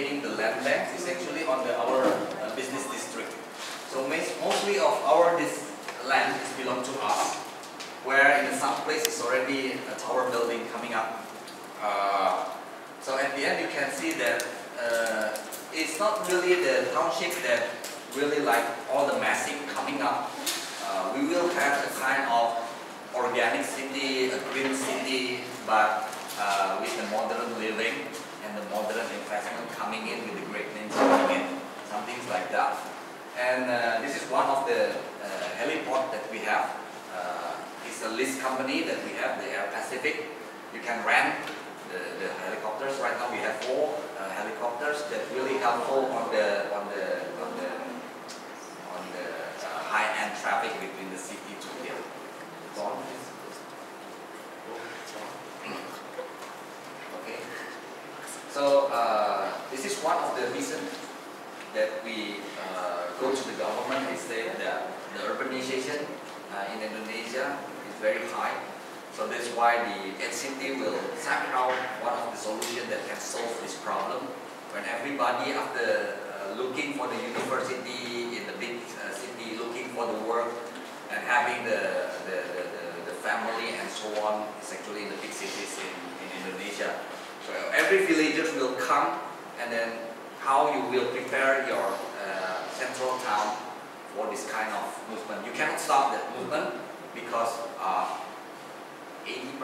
containing the land banks is actually on our business district. So mostly of our this land is belong to us, where in some place is already a tower building coming up. So at the end you can see that it's not really the township that really like all the massive coming up. We will have a kind of organic city, a green city, but with the modern living and the modern investment coming in, with the great names coming in, some things like that. And this is one of the heliport that we have. It's a lease company that we have, the Air Pacific. You can rent the helicopters. Right now we have 4 helicopters that really helpful on the high-end traffic between the city to here. Okay. So this is one of the reasons that we go to the government and say that the urbanization in Indonesia is very high. So that's why the HCT will check out one of the solutions that can solve this problem. When everybody after looking for the university in the big city, looking for the work and having the family and so on, is actually in the big cities in Indonesia. So every villager will come, and then how you will prepare your central town for this kind of movement. You cannot stop that movement because 80%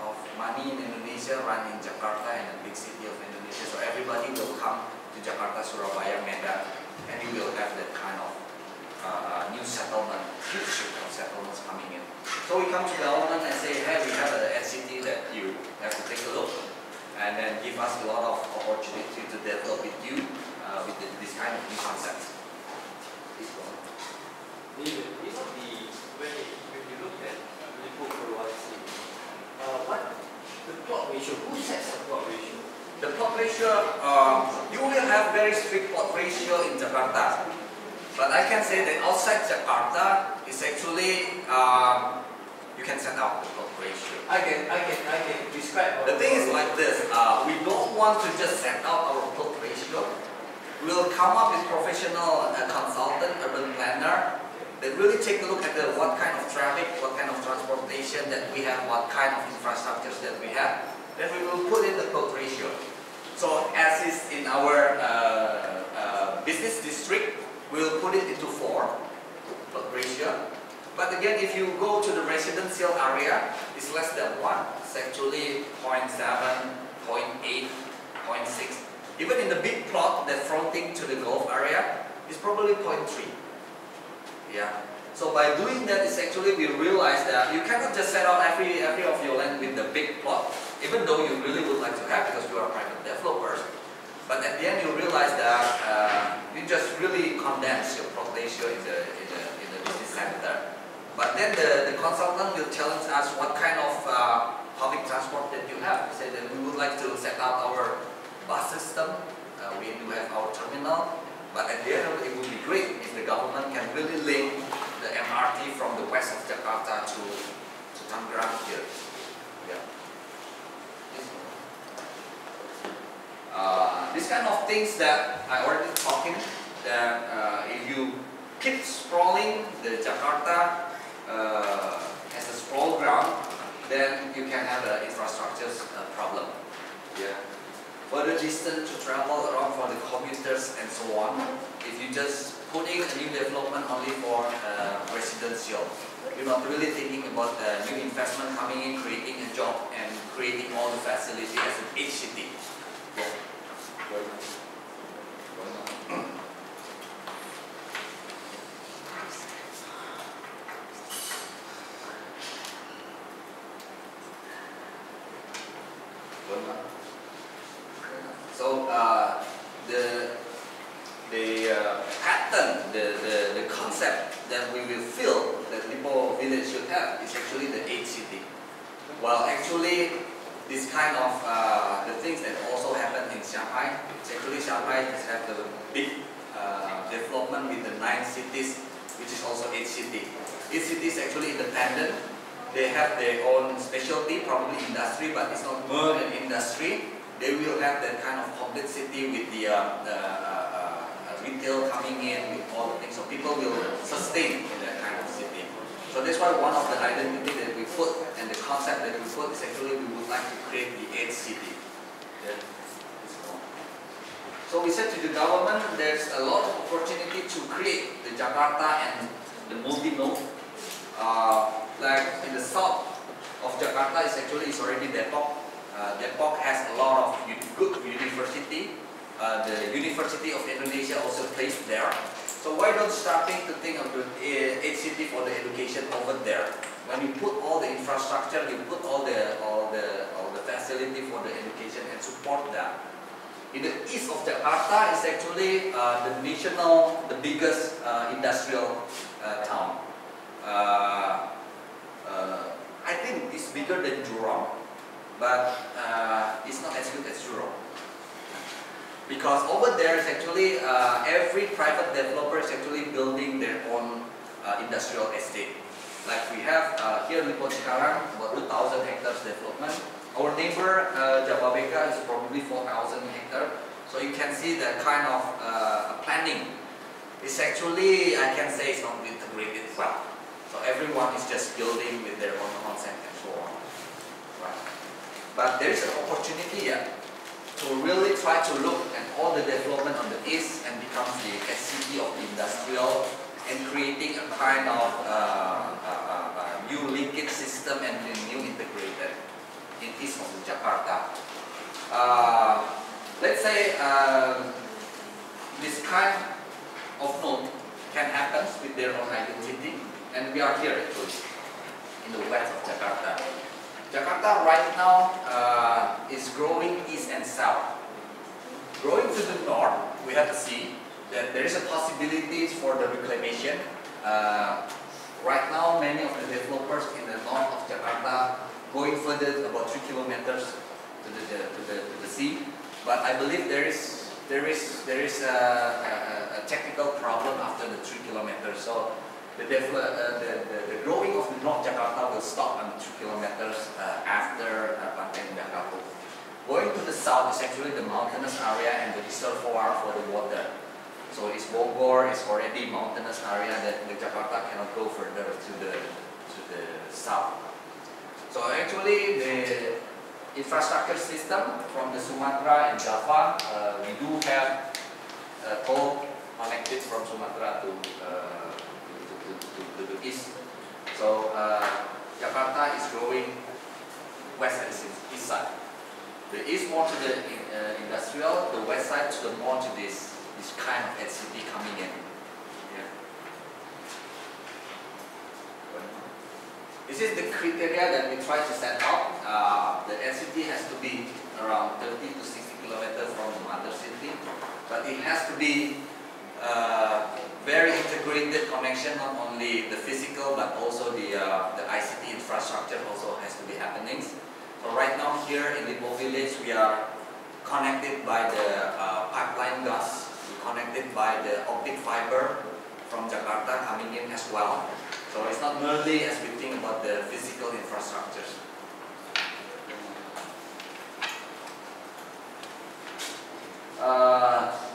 of money in Indonesia run in Jakarta and the big city of Indonesia. So everybody will come to Jakarta, Surabaya, Medan, and you will have that kind of new settlement, huge settlements coming in. So we come to government and say, hey, we have an city that you have to take a look, and then give us a lot of opportunity to develop with you with this kind of new concepts. Please go on. When you look at Lippo Group, what the plot ratio? Who sets the plot ratio? The plot ratio, you will have very strict plot ratio in Jakarta, but I can say that outside Jakarta is actually you can set up the plot ratio. I can describe. The thing is like this: we don't want to just set out our plot ratio. We'll come up with professional consultant, urban planner, that really take a look at what kind of traffic, what kind of transportation that we have, what kind of infrastructures that we have. Then we will put in the plot ratio. So as is in our business district, we will put it into 4 plot ratio. But again, if you go to the residential area, it's less than 1. It's actually 0.7, 0.8, 0.6. Even in the big plot that fronting to the golf area, it's probably 0.3. Yeah. So by doing that, is actually we realize that you cannot just set out every of your land with the big plot, even though you really would like to have because you are private developers. But at the end, you realize that you just really condense your plot ratio in the business center. But then the consultant will challenge us what kind of public transport that you have. We say that we would like to set up our bus system. We do have our terminal. But at the end, it would be great if the government can really link the MRT from the west of Jakarta to Tangerang here. Yeah. This kind of things that I already talking, that if you keep sprawling the Jakarta as a sprawl ground, then you can have an infrastructure problem. Yeah. Further distance to travel around for the commuters and so on. If you just putting a new development only for residential, you're not really thinking about new investment coming in, creating a job and creating all the facilities as an HCT. So the pattern, the concept that we will feel that Lippo village should have is actually the HCT. Well, actually, this kind of the things that also happen in Shanghai. It's actually Shanghai has had the big development with the 9 cities, which is also HCT. Each city is actually independent. They have their own specialty, probably industry, but it's not more an industry. they will have that kind of complete city with the retail coming in with all the things. So people will sustain in that kind of city. So that's why one of the identity that we put and the concept that we put is actually we would like to create the 8th city. Yeah. So we said to the government there's a lot of opportunity to create the Jakarta and the multi-node. Like in the south of Jakarta is actually already Depok. Depok has a lot of good university. The University of Indonesia also placed there. So why don't starting to think of the 8th city for the education over there? When you put all the infrastructure, you put all the facility for the education and support that. In the east of Jakarta is actually the biggest industrial town. I think it's bigger than Jurong, but it's not as good as Jurong. Because over there is actually every private developer is actually building their own industrial estate. Like we have here Lippo sekarang about 2,000 hectares development. Our neighbor Jababeka is probably 4,000 hectares. So you can see that kind of planning is actually, I can say, it's not integrated well. So everyone is just building with their own concept and so on. Right. But there is an opportunity to really try to look at all the development on the east and becomes the city of the industrial and creating a kind of new linkage system and the new integrated in east of Jakarta. Let's say this kind of node can happen with their own identity. And we are here actually, in the west of Jakarta. Jakarta right now is growing east and south. Growing to the north, we have to see that there is a possibility for the reclamation. Right now, many of the developers in the north of Jakarta going further about 3 kilometers to the sea. But I believe there is a technical problem after the 3 kilometers. So the growing of the North Jakarta will stop on 2 kilometers after Pantai Jakarta. Going to the south is actually the mountainous area and the reservoir for the water. So it's Bogor, it's already mountainous area that the Jakarta cannot go further to the south. So actually the infrastructure system from the Sumatra and Java, we do have toll connected from Sumatra to the east. So Jakarta is growing west and east side. The east more to the industrial, the west side to the more to this kind of city coming in. Yeah. This is the criteria that we try to set out. The city has to be around 30 to 60 kilometers from the mother city, but it has to be very integrated connection, not only the physical but also the ICT infrastructure also has to be happening. So right now here in Lippo village we are connected by the pipeline gas, connected by the optic fiber from Jakarta coming in as well. So it's not merely as we think about the physical infrastructures.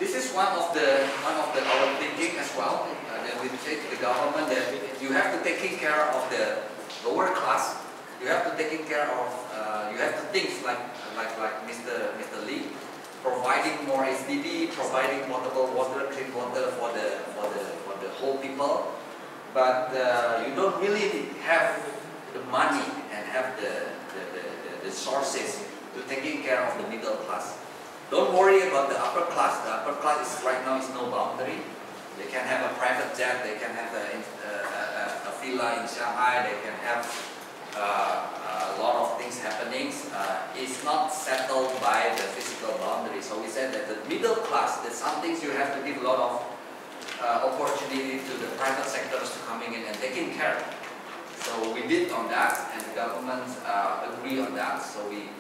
This is one of our thinking as well. That we say to the government that you have to take care of the lower class. You have to take care of. You have to think like Mr. Lee, providing more SDB, providing potable water, clean water for the whole people. But you don't really have the money and have the sources to taking care of the middle class. Don't worry about the upper class. The upper class is right now is no boundary. They can have a private jet. They can have a villa in Shanghai. They can have a lot of things happening. It's not settled by the physical boundary. So we said that the middle class, that some things you have to give a lot of opportunity to the private sectors to coming in and taking care. So we did on that, and the government agree on that. So we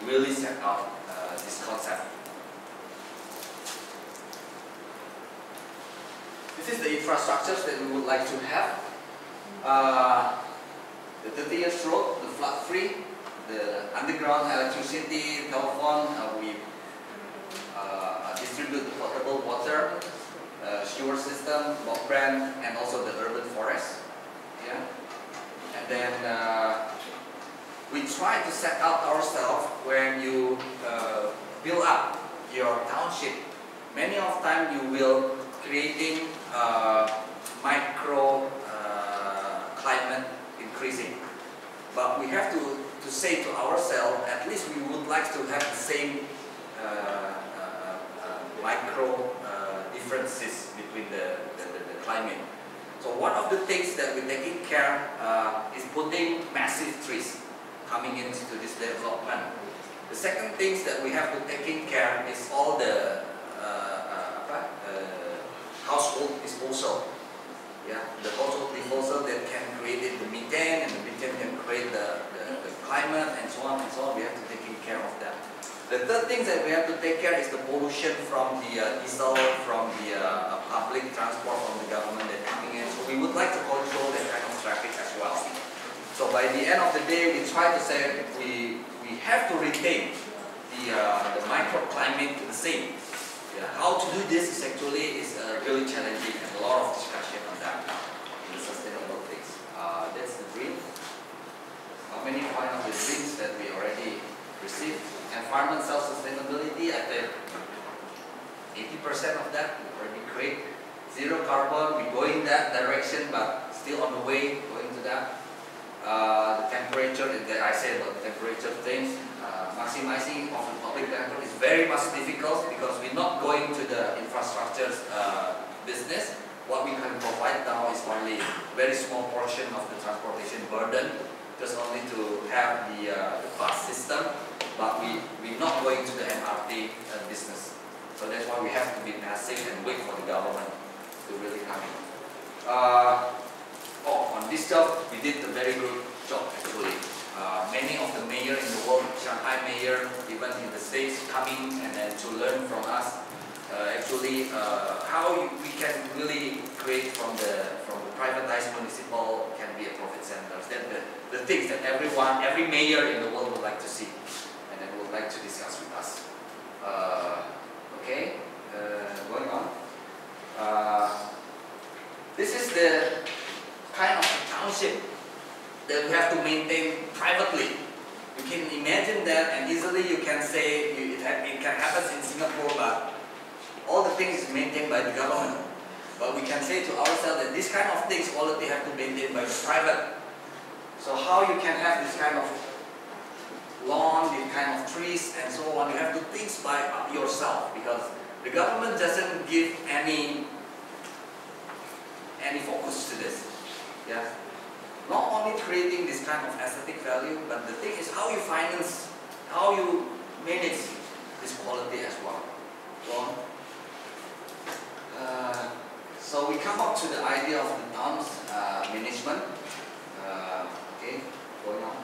really set out this concept. This is the infrastructures that we would like to have. The 30 years road, the flood-free, the underground electricity, telephone, we distribute potable water, sewer system, broadband, and also the urban forest. Yeah, and then we try to set out ourselves when you build up your township. Many of time you will creating micro climate increasing, but we have to say to ourselves, at least we would like to have the same micro differences between the climate. So one of the things that we're taking care is putting massive trees coming into this development. The second things that we have to taking care is all the household disposal. Yeah, the household disposal that can create the methane, and the methane can create the climate, and so on and so on. We have to taking care of that. The third thing that we have to take care is the pollution from the diesel, from the public transport, from the government that coming in. So we would like to control that kind of traffic as well. So by the end of the day, we try to say we have to retain the microclimate the same. Yeah. How to do this is actually really challenging, and a lot of discussion on that now in the sustainable things. That's the dream. How many point of the dreams that we already received? Environment self-sustainability, I think 80% of that we already create. Zero carbon, we go in that direction, but still on the way going to that. The temperature, that I said about the temperature things, maximizing of the public transport is very much difficult because we're not going to the infrastructure business. What we can provide now is only very small portion of the transportation burden, just only to have the bus system, but we're not going to the MRT business. So that's why we have to be passive and wait for the government to really come in. On this job, we did a very good job actually. Many of the mayors in the world, Shanghai mayor, even in the States, coming and then to learn from us. Actually, how we can really create from the privatized municipal can be a profit centers. That the things that every mayor in the world would like to see, and then would like to discuss with us. Okay, going on. This is the kind of township that we have to maintain privately. You can imagine that, and easily you can say it can happen in Singapore, but all the things is maintained by the government. But we can say to ourselves that this kind of things quality have to be maintained by the private. So how you can have this kind of lawn, this kind of trees, and so on, you have to think by yourself, because the government doesn't give any focus to this. Yeah. Not only creating this kind of aesthetic value, but the thing is how you finance, how you manage this quality as well. So we come up to the idea of the towns management. Okay, going on.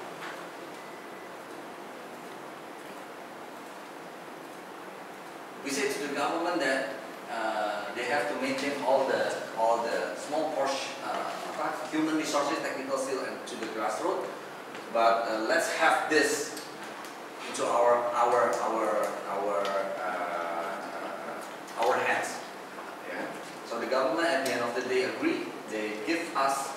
We say to the government that they have to maintain all the small portion, human resources, technical skill, and to the grassroots. But let's have this into our hands. Yeah. So the government at the end of the day agree. They give us